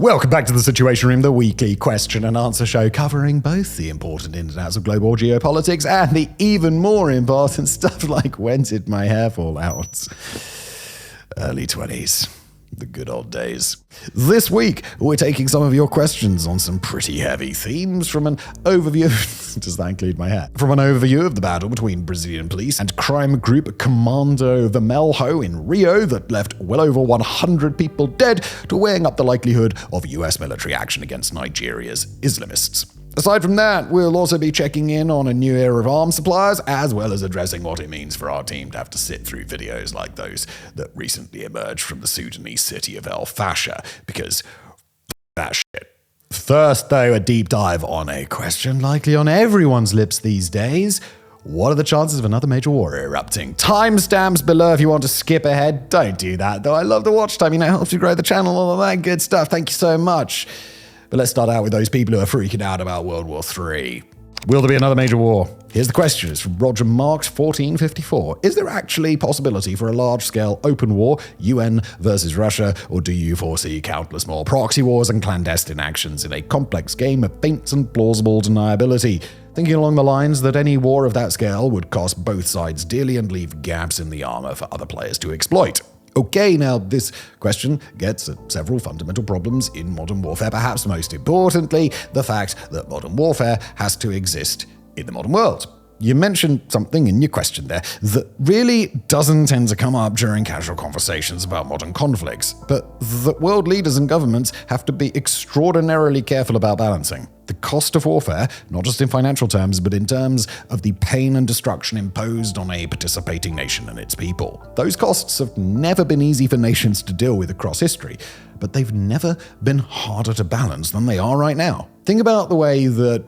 Welcome back to The Situation Room, the weekly question and answer show covering both the important ins and outs of global geopolitics and the even more important stuff like when did my hair fall out? Early 20s. The good old days. This week, we're taking some of your questions on some pretty heavy themes from an overview. Does that include my hair? From an overview of the battle between Brazilian police and crime group Comando Vermelho in Rio that left well over 100 people dead, to weighing up the likelihood of US military action against Nigeria's Islamists. Aside from that, we'll also be checking in on a new era of arms suppliers, as well as addressing what it means for our team to have to sit through videos like those that recently emerged from the Sudanese city of El Fasher, because that shit. First, though, a deep dive on a question likely on everyone's lips these days. What are the chances of another major war erupting? Timestamps below if you want to skip ahead. Don't do that, though. I love the watch time. It helps you grow the channel, all of that good stuff. Thank you so much. But let's start out with those people who are freaking out about World War III. Will there be another major war? Here's the question. It's from Roger Marks, 1454. Is there actually possibility for a large-scale open war, UN versus Russia, or do you foresee countless more proxy wars and clandestine actions in a complex game of feints and plausible deniability? Thinking along the lines that any war of that scale would cost both sides dearly and leave gaps in the armor for other players to exploit. Okay, now this question gets at several fundamental problems in modern warfare, perhaps most importantly, the fact that modern warfare has to exist in the modern world. You mentioned something in your question there that really doesn't tend to come up during casual conversations about modern conflicts, but that world leaders and governments have to be extraordinarily careful about balancing. The cost of warfare, not just in financial terms, but in terms of the pain and destruction imposed on a participating nation and its people. Those costs have never been easy for nations to deal with across history, but they've never been harder to balance than they are right now. Think about the way that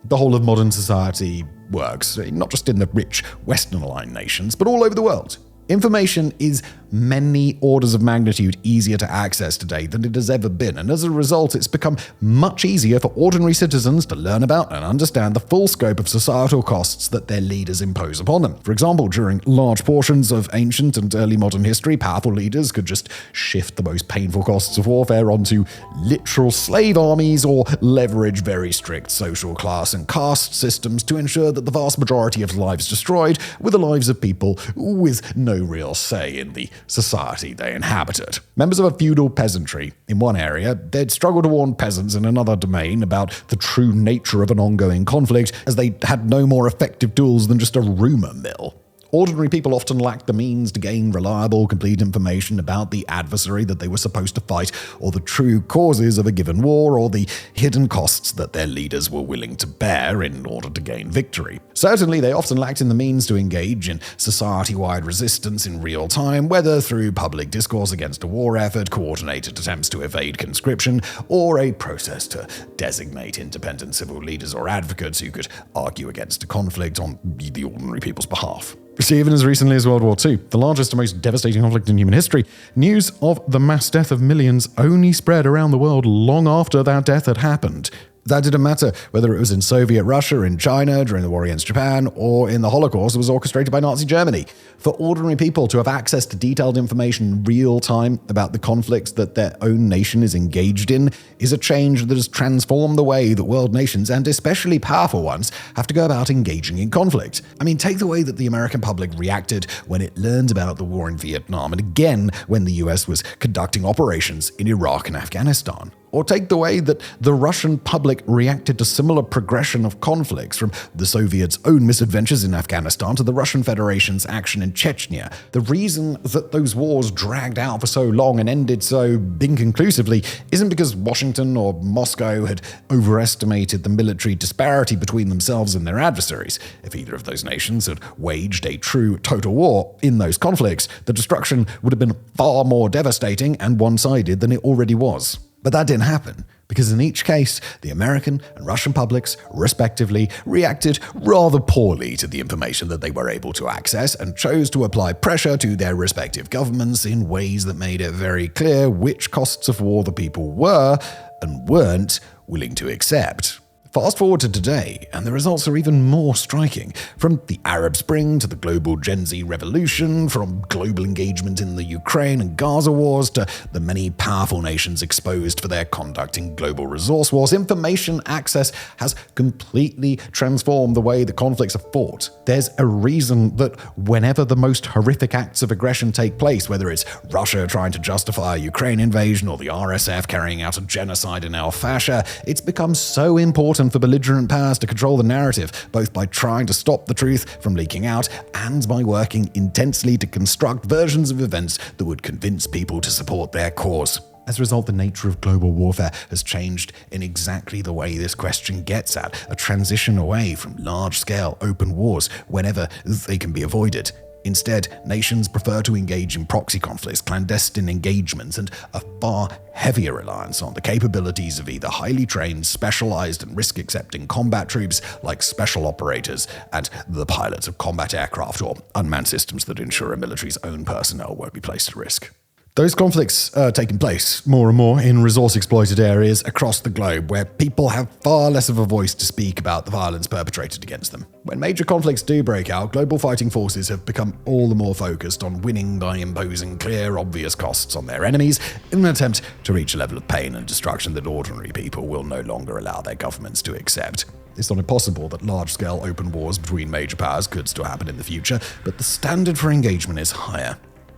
the whole of modern society works, not just in the rich Western-aligned nations, but all over the world. Information is many orders of magnitude easier to access today than it has ever been, and as a result, it's become much easier for ordinary citizens to learn about and understand the full scope of societal costs that their leaders impose upon them. For example, during large portions of ancient and early modern history, powerful leaders could just shift the most painful costs of warfare onto literal slave armies or leverage very strict social class and caste systems to ensure that the vast majority of lives destroyed were the lives of people with no real say in the society they inhabited. Members of a feudal peasantry in one area, they'd struggle to warn peasants in another domain about the true nature of an ongoing conflict, as they had no more effective tools than just a rumor mill. Ordinary people often lacked the means to gain reliable, complete information about the adversary that they were supposed to fight, or the true causes of a given war, or the hidden costs that their leaders were willing to bear in order to gain victory. Certainly, they often lacked in the means to engage in society-wide resistance in real time, whether through public discourse against a war effort, coordinated attempts to evade conscription, or a process to designate independent civil leaders or advocates who could argue against a conflict on the ordinary people's behalf. Even as recently as World War II, the largest and most devastating conflict in human history, news of the mass death of millions only spread around the world long after that death had happened. That didn't matter whether it was in Soviet Russia, in China, during the war against Japan, or in the Holocaust was orchestrated by Nazi Germany. For ordinary people to have access to detailed information in real time about the conflicts that their own nation is engaged in is a change that has transformed the way that world nations, and especially powerful ones, have to go about engaging in conflict. I mean, take the way that the American public reacted when it learned about the war in Vietnam, and again when the US was conducting operations in Iraq and Afghanistan. Or take the way that the Russian public reacted to similar progression of conflicts, from the Soviets' own misadventures in Afghanistan to the Russian Federation's action in Chechnya. The reason that those wars dragged out for so long and ended so inconclusively isn't because Washington or Moscow had overestimated the military disparity between themselves and their adversaries. If either of those nations had waged a true total war in those conflicts, the destruction would have been far more devastating and one-sided than it already was. But that didn't happen, because in each case, the American and Russian publics, respectively, reacted rather poorly to the information that they were able to access and chose to apply pressure to their respective governments in ways that made it very clear which costs of war the people were and weren't willing to accept. Fast forward to today, and the results are even more striking. From the Arab Spring to the global Gen Z revolution, from global engagement in the Ukraine and Gaza wars to the many powerful nations exposed for their conduct in global resource wars, information access has completely transformed the way the conflicts are fought. There's a reason that whenever the most horrific acts of aggression take place, whether it's Russia trying to justify a Ukraine invasion or the RSF carrying out a genocide in al-Fasher, it's become so important for belligerent powers to control the narrative, both by trying to stop the truth from leaking out and by working intensely to construct versions of events that would convince people to support their cause. As a result, the nature of global warfare has changed in exactly the way this question gets at, a transition away from large-scale open wars whenever they can be avoided. Instead, nations prefer to engage in proxy conflicts, clandestine engagements, and a far heavier reliance on the capabilities of either highly trained, specialized, and risk-accepting combat troops like special operators and the pilots of combat aircraft or unmanned systems that ensure a military's own personnel won't be placed at risk. Those conflicts are taking place more and more in resource-exploited areas across the globe where people have far less of a voice to speak about the violence perpetrated against them. When major conflicts do break out, global fighting forces have become all the more focused on winning by imposing clear, obvious costs on their enemies in an attempt to reach a level of pain and destruction that ordinary people will no longer allow their governments to accept. It's not impossible that large-scale open wars between major powers could still happen in the future, but the standard for engagement is higher.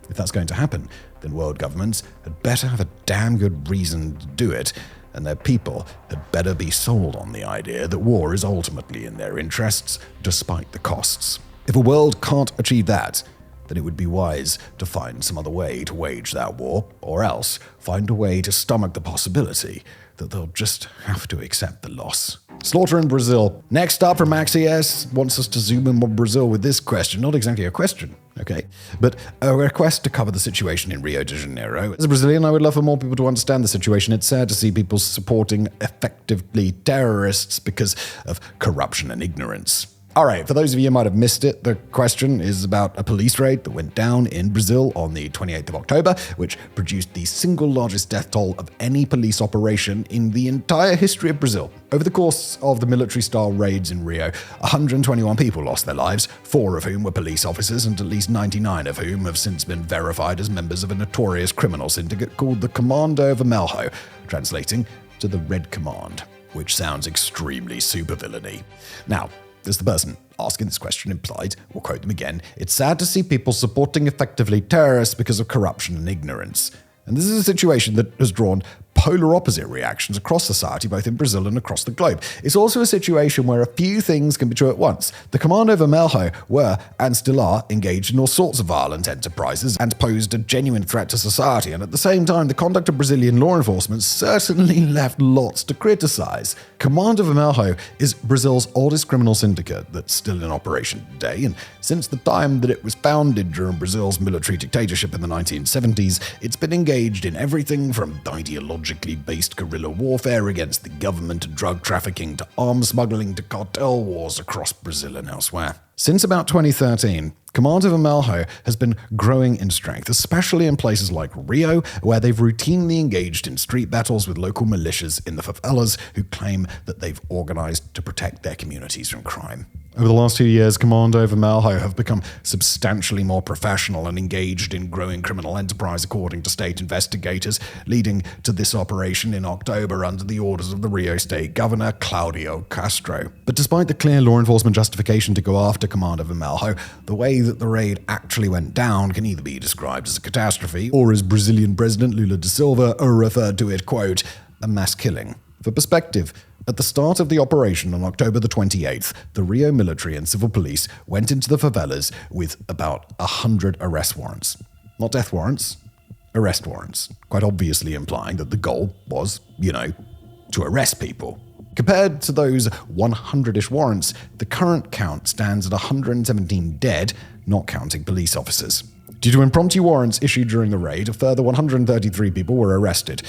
If that's going to happen, then world governments had better have a damn good reason to do it, and their people had better be sold on the idea that war is ultimately in their interests, despite the costs. If a world can't achieve that, then it would be wise to find some other way to wage that war, or else find a way to stomach the possibility that they'll just have to accept the loss. Slaughter in Brazil. Next up from MaxES wants us to zoom in on Brazil with this question. Not exactly a question, okay, but a request to cover the situation in Rio de Janeiro. As a Brazilian, I would love for more people to understand the situation. It's sad to see people supporting effectively terrorists because of corruption and ignorance. All right, for those of you who might have missed it, the question is about a police raid that went down in Brazil on the 28th of October, which produced the single largest death toll of any police operation in the entire history of Brazil. Over the course of the military-style raids in Rio, 121 people lost their lives, 4 of whom were police officers, and at least 99 of whom have since been verified as members of a notorious criminal syndicate called the Comando Vermelho, translating to the Red Command, which sounds extremely supervillainy. Now, as the person asking this question implied, we'll quote them again, "It's sad to see people supporting effectively terrorists because of corruption and ignorance." And this is a situation that has drawn polar opposite reactions across society, both in Brazil and across the globe. It's also a situation where a few things can be true at once. The Comando Vermelho were, and still are, engaged in all sorts of violent enterprises and posed a genuine threat to society, and at the same time, the conduct of Brazilian law enforcement certainly left lots to criticize. Comando Vermelho is Brazil's oldest criminal syndicate that's still in operation today, and since the time that it was founded during Brazil's military dictatorship in the 1970s, it's been engaged in everything from ideologically based guerrilla warfare against the government and drug trafficking to arms smuggling to cartel wars across Brazil and elsewhere. Since about 2013, Comando Vermelho has been growing in strength, especially in places like Rio, where they've routinely engaged in street battles with local militias in the favelas who claim that they've organized to protect their communities from crime. Over the last 2 years, Comando Vermelho have become substantially more professional and engaged in growing criminal enterprise, according to state investigators, leading to this operation in October under the orders of the Rio State Governor, Claudio Castro. But despite the clear law enforcement justification to go after Comando Vermelho, the way that the raid actually went down can either be described as a catastrophe, or as Brazilian President Lula da Silva referred to it, quote, a mass killing. For perspective, at the start of the operation on October the 28th, the Rio military and civil police went into the favelas with about 100 arrest warrants. Not death warrants, arrest warrants, quite obviously implying that the goal was, to arrest people. Compared to those 100-ish warrants, the current count stands at 117 dead, not counting police officers. Due to impromptu warrants issued during the raid, a further 133 people were arrested.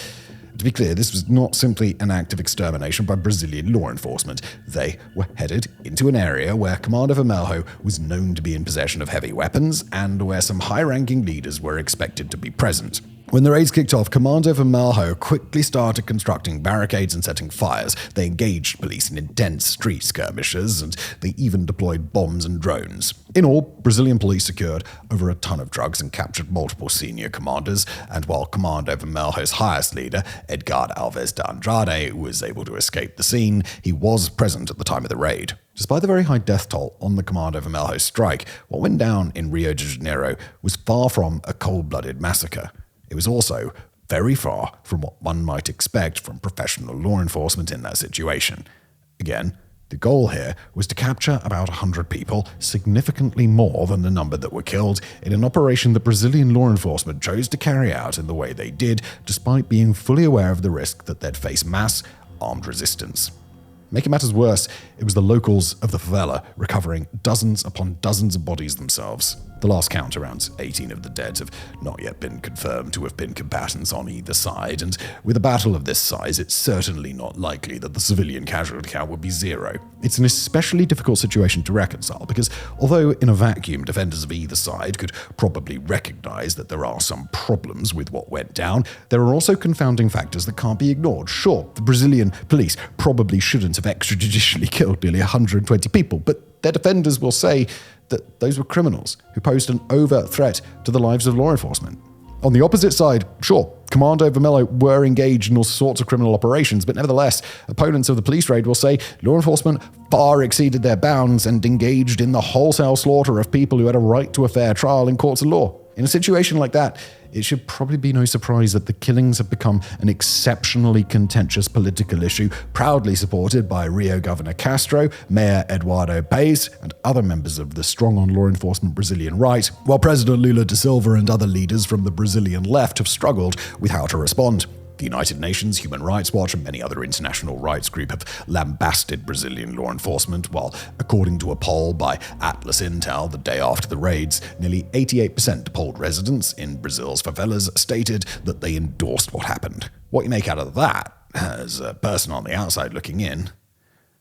To be clear, this was not simply an act of extermination by Brazilian law enforcement. They were headed into an area where Comando Vermelho was known to be in possession of heavy weapons and where some high-ranking leaders were expected to be present. When the raids kicked off, Commando Vermelho quickly started constructing barricades and setting fires. They engaged police in intense street skirmishes, and they even deployed bombs and drones. In all, Brazilian police secured over a ton of drugs and captured multiple senior commanders, and while Commando Vermelho's highest leader, Edgardo Alves de Andrade, was able to escape the scene, he was present at the time of the raid. Despite the very high death toll on the Commando Vermelho strike, what went down in Rio de Janeiro was far from a cold-blooded massacre. It was also very far from what one might expect from professional law enforcement in that situation. Again, the goal here was to capture about 100 people, significantly more than the number that were killed, in an operation that Brazilian law enforcement chose to carry out in the way they did, despite being fully aware of the risk that they'd face mass armed resistance. Making matters worse, it was the locals of the favela recovering dozens upon dozens of bodies themselves. The last count, around 18 of the dead, have not yet been confirmed to have been combatants on either side, and with a battle of this size, it's certainly not likely that the civilian casualty count would be zero. It's an especially difficult situation to reconcile, because although in a vacuum defenders of either side could probably recognize that there are some problems with what went down, there are also confounding factors that can't be ignored. Sure, the Brazilian police probably shouldn't have extrajudicially killed nearly 120 people, but their defenders will say that those were criminals who posed an overt threat to the lives of law enforcement. On the opposite side, sure, Commando Vermelho were engaged in all sorts of criminal operations, but nevertheless, opponents of the police raid will say law enforcement far exceeded their bounds and engaged in the wholesale slaughter of people who had a right to a fair trial in courts of law. In a situation like that, it should probably be no surprise that the killings have become an exceptionally contentious political issue, proudly supported by Rio Governor Castro, Mayor Eduardo Paes, and other members of the strong-on-law enforcement Brazilian right, while President Lula da Silva and other leaders from the Brazilian left have struggled with how to respond. The United Nations, Human Rights Watch, and many other international rights groups have lambasted Brazilian law enforcement, while, according to a poll by Atlas Intel the day after the raids, nearly 88% of polled residents in Brazil's favelas stated that they endorsed what happened. What you make out of that, as a person on the outside looking in,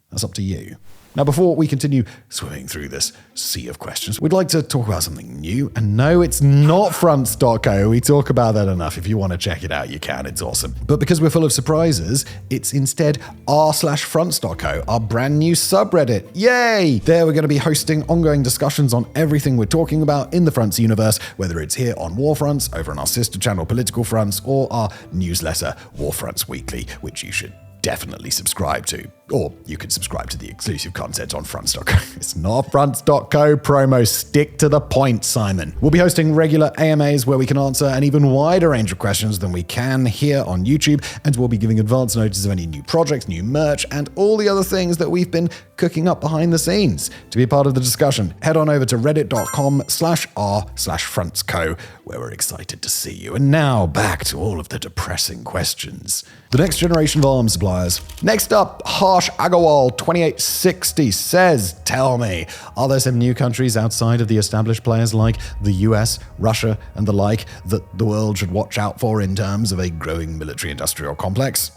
that's up to you. Now, before we continue swimming through this sea of questions, we'd like to talk about something new. And no, it's not fronts.co. We talk about that enough. If you want to check it out, you can. It's awesome. But because we're full of surprises, it's instead r/fronts.co, our brand new subreddit. Yay! There we're going to be hosting ongoing discussions on everything we're talking about in the Fronts universe, whether it's here on WarFronts, over on our sister channel Political Fronts, or our newsletter WarFronts Weekly, which you should definitely subscribe to. Or you can subscribe to the exclusive content on fronts.co. It's not fronts.co promo. Stick to the point, Simon. We'll be hosting regular AMAs where we can answer an even wider range of questions than we can here on YouTube, and we'll be giving advance notice of any new projects, new merch, and all the other things that we've been cooking up behind the scenes. To be a part of the discussion, head on over to reddit.com/r/frontsco, where we're excited to see you. And now back to all of the depressing questions. The next generation of arms suppliers. Next up, Harsh Agarwal 2860 says, tell me, are there some new countries outside of the established players like the US, Russia, and the like that the world should watch out for in terms of a growing military-industrial complex?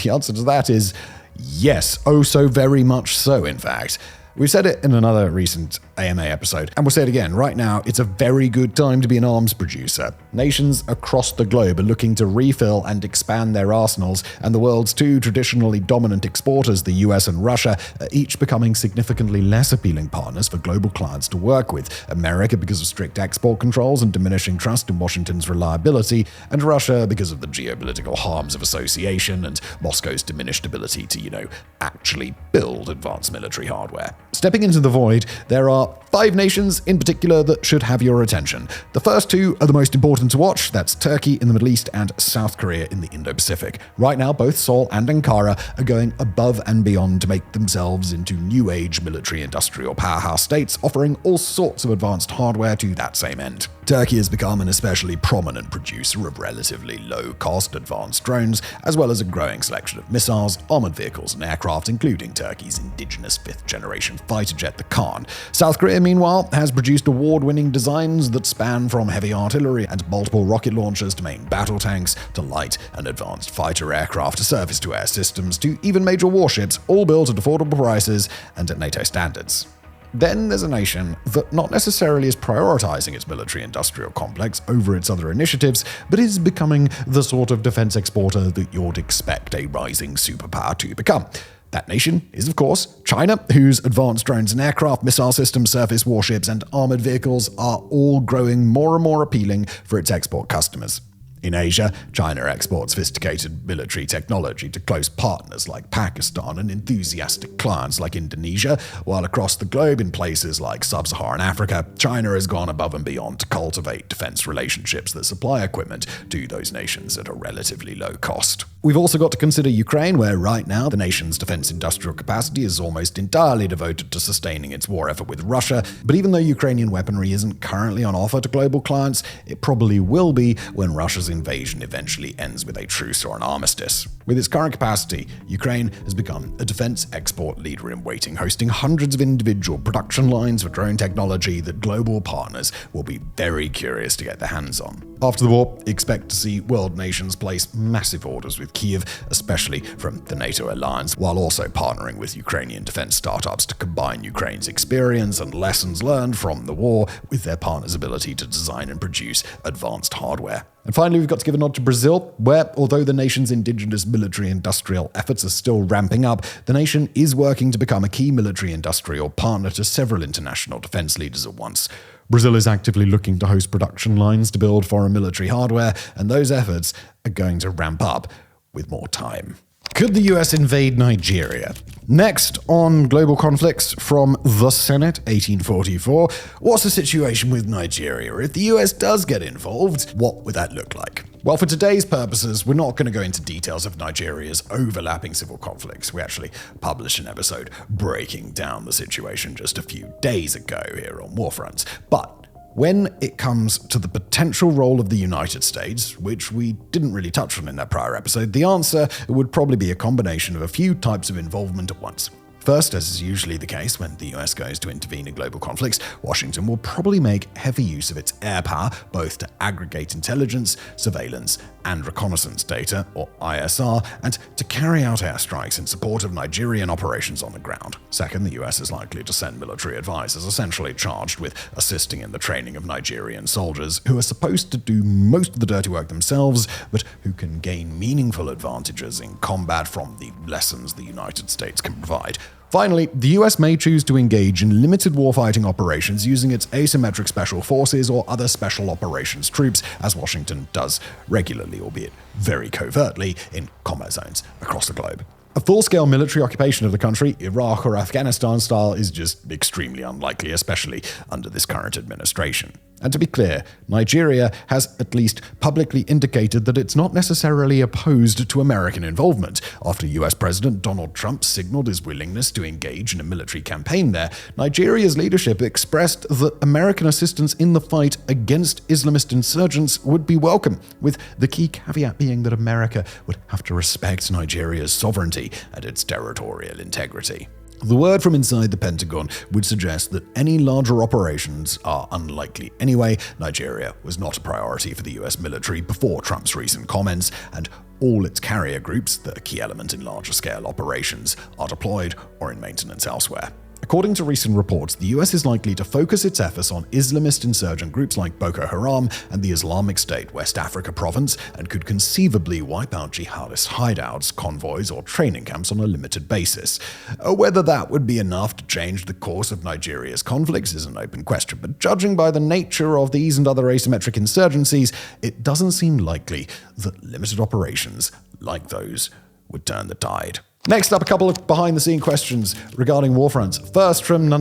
The answer to that is yes. Oh, so very much so, in fact. We've said it in another recent AMA episode, and we'll say it again. Right now, it's a very good time to be an arms producer. Nations across the globe are looking to refill and expand their arsenals, and the world's two traditionally dominant exporters, the US and Russia, are each becoming significantly less appealing partners for global clients to work with. America because of strict export controls and diminishing trust in Washington's reliability, and Russia because of the geopolitical harms of association and Moscow's diminished ability to, actually build advanced military hardware. Stepping into the void, there are 5 nations in particular that should have your attention. The first 2 are the most important to watch. That's Turkey in the Middle East and South Korea in the Indo-Pacific. Right now, both Seoul and Ankara are going above and beyond to make themselves into new-age military-industrial powerhouse states, offering all sorts of advanced hardware to that same end. Turkey has become an especially prominent producer of relatively low-cost advanced drones, as well as a growing selection of missiles, armored vehicles, and aircraft, including Turkey's indigenous 5th-generation fighter jet, the Khan. South Korea, meanwhile, has produced award-winning designs that span from heavy artillery and multiple rocket launchers to main battle tanks, to light and advanced fighter aircraft, to surface-to-air systems, to even major warships, all built at affordable prices and at NATO standards. Then there's a nation that not necessarily is prioritizing its military-industrial complex over its other initiatives, but is becoming the sort of defense exporter that you'd expect a rising superpower to become. That nation is, of course, China, whose advanced drones and aircraft, missile systems, surface warships, and armored vehicles are all growing more and more appealing for its export customers. In Asia, China exports sophisticated military technology to close partners like Pakistan and enthusiastic clients like Indonesia, while across the globe in places like sub-Saharan Africa, China has gone above and beyond to cultivate defense relationships that supply equipment to those nations at a relatively low cost. We've also got to consider Ukraine, where right now the nation's defense industrial capacity is almost entirely devoted to sustaining its war effort with Russia, but even though Ukrainian weaponry isn't currently on offer to global clients, it probably will be when Russia's invasion eventually ends with a truce or an armistice. With its current capacity, Ukraine has become a defense export leader in waiting, hosting hundreds of individual production lines for drone technology that global partners will be very curious to get their hands on. After the war, expect to see world nations place massive orders with Kyiv, especially from the NATO alliance, while also partnering with Ukrainian defense startups to combine Ukraine's experience and lessons learned from the war with their partners' ability to design and produce advanced hardware. And finally, we've got to give a nod to Brazil, where, although the nation's indigenous military-industrial efforts are still ramping up, the nation is working to become a key military-industrial partner to several international defense leaders at once. Brazil is actively looking to host production lines to build foreign military hardware, and those efforts are going to ramp up with more time. Could the US invade Nigeria? Next on Global Conflicts from the Senate, 1844, what's the situation with Nigeria? If the US does get involved, what would that look like? Well, for today's purposes, we're not going to go into details of Nigeria's overlapping civil conflicts. We actually published an episode breaking down the situation just a few days ago here on WarFronts. But when it comes to the potential role of the United States, which we didn't really touch on in that prior episode, the answer would probably be a combination of a few types of involvement at once. First, as is usually the case when the US goes to intervene in global conflicts, Washington will probably make heavy use of its air power, both to aggregate intelligence, surveillance, and reconnaissance data, or ISR, and to carry out airstrikes in support of Nigerian operations on the ground. Second, the US is likely to send military advisors essentially charged with assisting in the training of Nigerian soldiers who are supposed to do most of the dirty work themselves, but who can gain meaningful advantages in combat from the lessons the United States can provide. Finally, the US may choose to engage in limited warfighting operations using its asymmetric special forces or other special operations troops, as Washington does regularly, albeit very covertly, in combat zones across the globe. A full-scale military occupation of the country, Iraq or Afghanistan style, is just extremely unlikely, especially under this current administration. And to be clear, Nigeria has at least publicly indicated that it's not necessarily opposed to American involvement. After US President Donald Trump signaled his willingness to engage in a military campaign there, Nigeria's leadership expressed that American assistance in the fight against Islamist insurgents would be welcome, with the key caveat being that America would have to respect Nigeria's sovereignty and its territorial integrity. The word from inside the Pentagon would suggest that any larger operations are unlikely anyway. Nigeria was not a priority for the US military before Trump's recent comments, and all its carrier groups, the key element in larger scale operations, are deployed or in maintenance elsewhere. According to recent reports, the US is likely to focus its efforts on Islamist insurgent groups like Boko Haram and the Islamic State West Africa province, and could conceivably wipe out jihadist hideouts, convoys, or training camps on a limited basis. Whether that would be enough to change the course of Nigeria's conflicts is an open question, but judging by the nature of these and other asymmetric insurgencies, it doesn't seem likely that limited operations like those would turn the tide. Next up, a couple of behind-the-scene questions regarding WarFronts. First from man.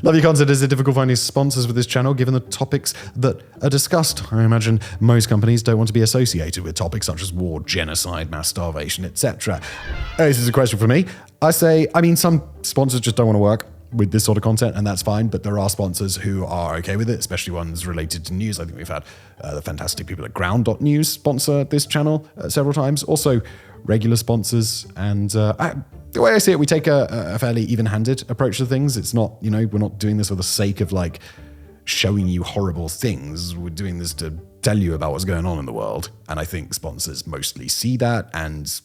Love your content. Is it difficult finding sponsors with this channel, given the topics that are discussed? I imagine most companies don't want to be associated with topics such as war, genocide, mass starvation, etc. This is a question for me. Some sponsors just don't want to work with this sort of content, and that's fine, but there are sponsors who are okay with it, especially ones related to news. I think we've had the fantastic people at Ground.news sponsor this channel several times. Also, regular sponsors, and the way I see it, we take a fairly even-handed approach to things. It's not, we're not doing this for the sake of showing you horrible things. We're doing this to tell you about what's going on in the world, and I think sponsors mostly see that, and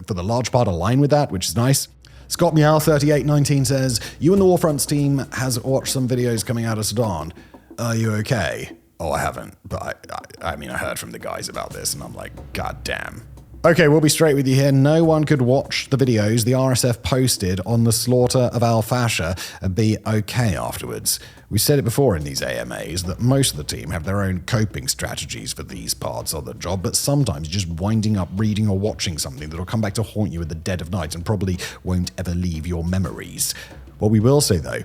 for the large part align with that, which is nice. Scott Meow3819 says, you and the WarFronts team has watched some videos coming out of Sudan. Are you okay? Oh, I haven't, but I mean, I heard from the guys about this and I'm like, God damn. Okay, we'll be straight with you here. No one could watch the videos the RSF posted on the slaughter of al-Fasher and be okay afterwards. We said it before in these AMAs that most of the team have their own coping strategies for these parts of the job, but sometimes just winding up reading or watching something that'll come back to haunt you in the dead of night and probably won't ever leave your memories. What we will say, though,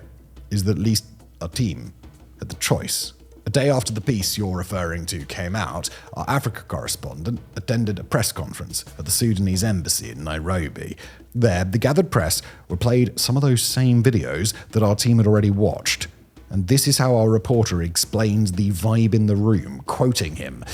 is that at least our team had the choice. A day after the piece you're referring to came out, our Africa correspondent attended a press conference at the Sudanese embassy in Nairobi. There, the gathered press were played some of those same videos that our team had already watched. And this is how our reporter explained the vibe in the room, quoting him.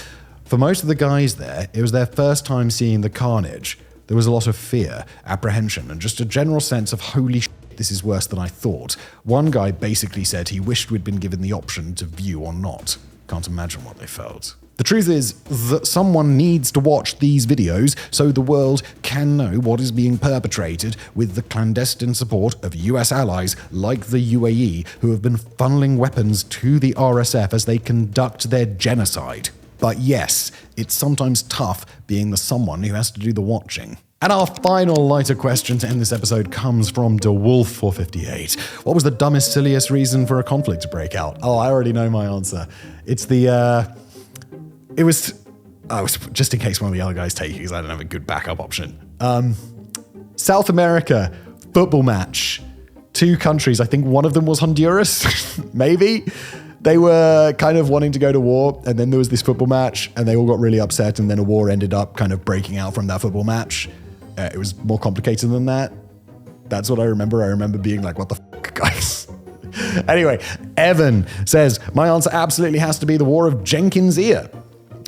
For most of the guys there, it was their first time seeing the carnage. There was a lot of fear, apprehension, and just a general sense of holy shit. This is worse than I thought. One guy basically said he wished we'd been given the option to view or not. Can't imagine what they felt. The truth is that someone needs to watch these videos so the world can know what is being perpetrated with the clandestine support of US allies like the UAE, who have been funneling weapons to the RSF as they conduct their genocide. But yes, it's sometimes tough being the someone who has to do the watching. And our final lighter question to end this episode comes from DeWolf458. What was the dumbest, silliest reason for a conflict to break out? Oh, I already know my answer. It's it was just in case one of the other guys take it because I don't have a good backup option. South America, football match. 2 countries, I think one of them was Honduras, maybe. They were kind of wanting to go to war, and then there was this football match, and they all got really upset, and then a war ended up kind of breaking out from that football match. It was more complicated than that. That's what I remember. I remember being like, what the fuck, guys? Anyway, Evan says, my answer absolutely has to be the War of Jenkins' Ear.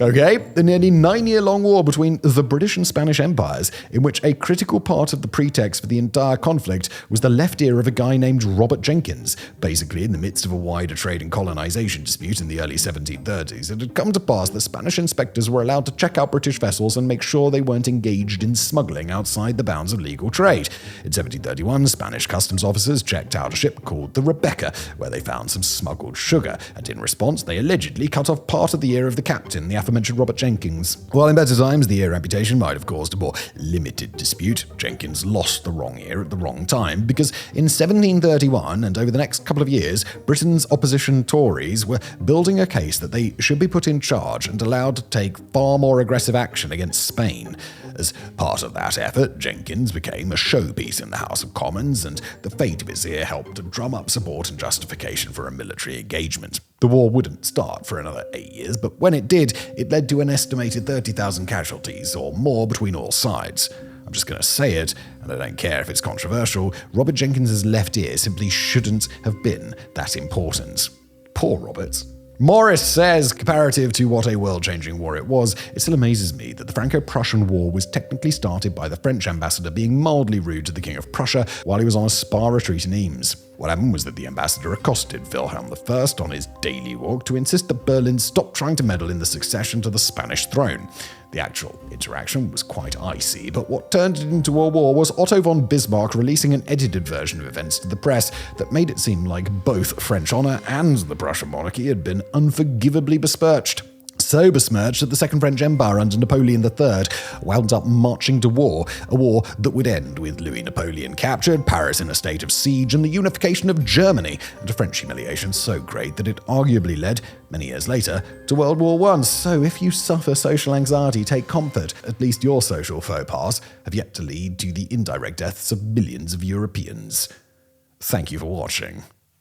Okay, the nearly 9-year-long war between the British and Spanish empires, in which a critical part of the pretext for the entire conflict was the left ear of a guy named Robert Jenkins. Basically, in the midst of a wider trade and colonization dispute in the early 1730s, it had come to pass that Spanish inspectors were allowed to check out British vessels and make sure they weren't engaged in smuggling outside the bounds of legal trade. In 1731, Spanish customs officers checked out a ship called the Rebecca, where they found some smuggled sugar, and in response, they allegedly cut off part of the ear of the captain, the aforementioned Robert Jenkins. While in better times, the ear amputation might have caused a more limited dispute, Jenkins lost the wrong ear at the wrong time, because in 1731, and over the next couple of years, Britain's opposition Tories were building a case that they should be put in charge and allowed to take far more aggressive action against Spain. As part of that effort, Jenkins became a showpiece in the House of Commons, and the fate of his ear helped to drum up support and justification for a military engagement. The war wouldn't start for another 8 years, but when it did, it led to an estimated 30,000 casualties or more between all sides. I'm just going to say it, and I don't care if it's controversial, Robert Jenkins' left ear simply shouldn't have been that important. Poor Robert. Morris says, comparative to what a world-changing war it was, it still amazes me that the Franco-Prussian War was technically started by the French ambassador being mildly rude to the King of Prussia while he was on a spa retreat in Eames. What happened was that the ambassador accosted Wilhelm I on his daily walk to insist that Berlin stop trying to meddle in the succession to the Spanish throne. The actual interaction was quite icy, but what turned it into a war was Otto von Bismarck releasing an edited version of events to the press that made it seem like both French honour and the Prussian monarchy had been unforgivably besmirched. So besmirched that the Second French Empire under Napoleon III wound up marching to war, a war that would end with Louis Napoleon captured, Paris in a state of siege, and the unification of Germany, and a French humiliation so great that it arguably led, many years later, to World War I. So if you suffer social anxiety, take comfort. At least your social faux pas have yet to lead to the indirect deaths of millions of Europeans. Thank you for watching.